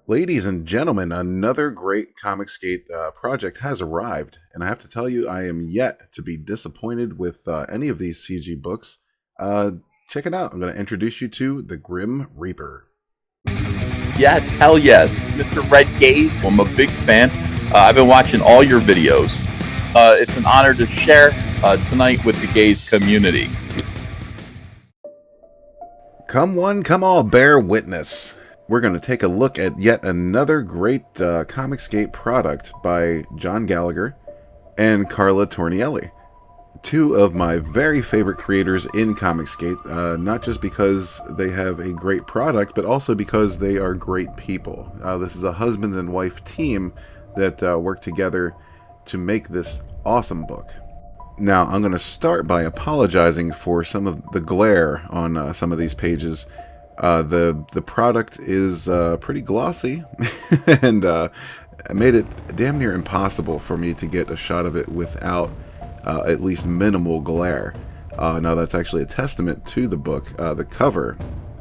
Ladies and gentlemen, another great Comicsgate project has arrived, and I have to tell you, I am yet to be disappointed with any of these CG books. Uh, Check it out. I'm going to introduce you to the Grim Reaper. Yes, hell yes. Mr. Red Gaze, I'm a big fan. I've been watching all your videos. It's an honor to share tonight with the Gaze community. Come one, come all, bear witness. We're going to take a look at yet another great Comicsgate product by John Gallagher and Carla Tornielli. Two of my very favorite creators in Comicsgate, not just because they have a great product, but also because they are great people. This is a husband and wife team that work together to make this awesome book. Now, I'm going to start by apologizing for some of the glare on some of these pages. The product is pretty glossy, and made it damn near impossible for me to get a shot of it without at least minimal glare. Now, that's actually a testament to the book. The cover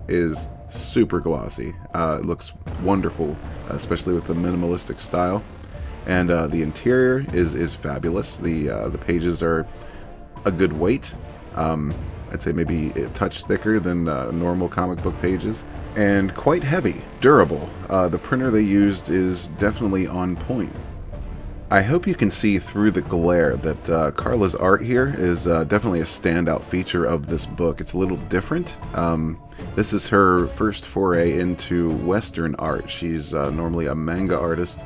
is super glossy. It looks wonderful, especially with the minimalistic style. And the interior is fabulous. The pages are a good weight. I'd say maybe a touch thicker than normal comic book pages, and quite heavy, durable. The printer they used is definitely on point. I hope you can see through the glare that Carla's art here is definitely a standout feature of this book. It's a little different. This is her first foray into Western art. She's normally a manga artist.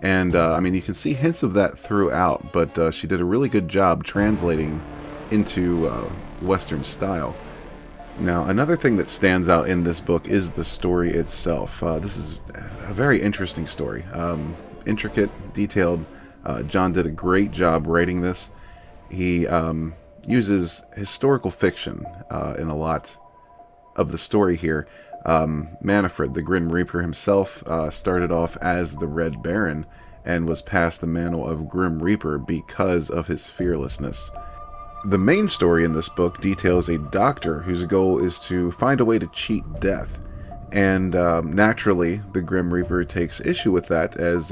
And, I mean, you can see hints of that throughout, but she did a really good job translating into Western style. Now, another thing that stands out in this book is the story itself. This is a very interesting story. Intricate, detailed. John did a great job writing this. He uses historical fiction in a lot of the story here. Manfred, the Grim Reaper himself, started off as the Red Baron and was passed the mantle of Grim Reaper because of his fearlessness. The main story in this book details a doctor whose goal is to find a way to cheat death. And naturally, the Grim Reaper takes issue with that as,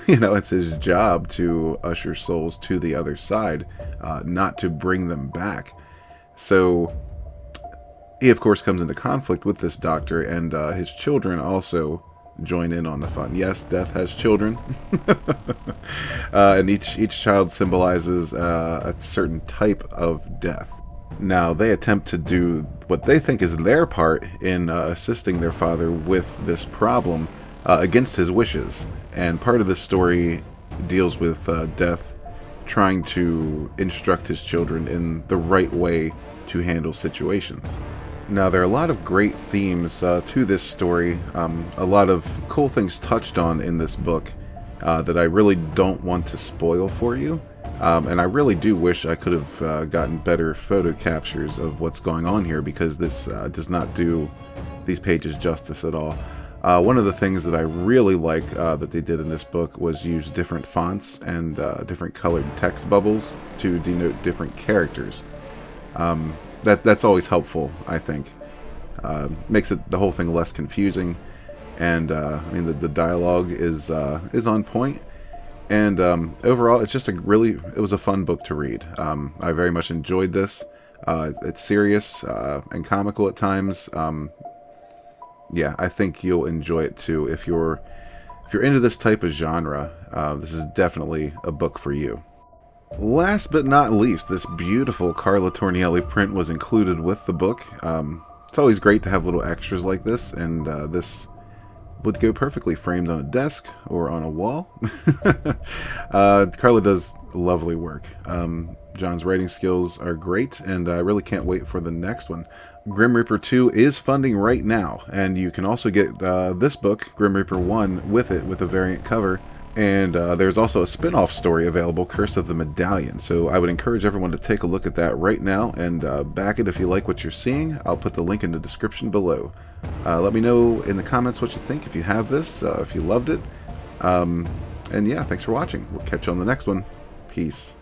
it's his job to usher souls to the other side, not to bring them back. So he, of course, comes into conflict with this doctor, and his children also join in on the fun. Yes, death has children. And each child symbolizes a certain type of death. Now, they attempt to do what they think is their part in assisting their father with this problem against his wishes. And part of this story deals with Death trying to instruct his children in the right way to handle situations. Now, there are a lot of great themes to this story, a lot of cool things touched on in this book that I really don't want to spoil for you. And I really do wish I could have gotten better photo captures of what's going on here, because this does not do these pages justice at all. One of the things that I really like that they did in this book was use different fonts and different colored text bubbles to denote different characters. That's always helpful, I think. Makes the whole thing less confusing, and I mean the dialogue is on point, and overall it's just it was a fun book to read. I very much enjoyed this. It's serious and comical at times. Yeah, I think you'll enjoy it too if you're into this type of genre. This is definitely a book for you. Last but not least, this beautiful Carla Tornielli print was included with the book. It's always great to have little extras like this, and this would go perfectly framed on a desk or on a wall. Carla does lovely work. John's writing skills are great, and I really can't wait for the next one. Grim Reaper 2 is funding right now, and you can also get this book, Grim Reaper 1, with it, with a variant cover. And there's also a spin-off story available, Curse of the Medallion. So I would encourage everyone to take a look at that right now and back it if you like what you're seeing. I'll put the link in the description below. Let me know in the comments what you think, if you have this, if you loved it. And yeah, thanks for watching. We'll catch you on the next one. Peace.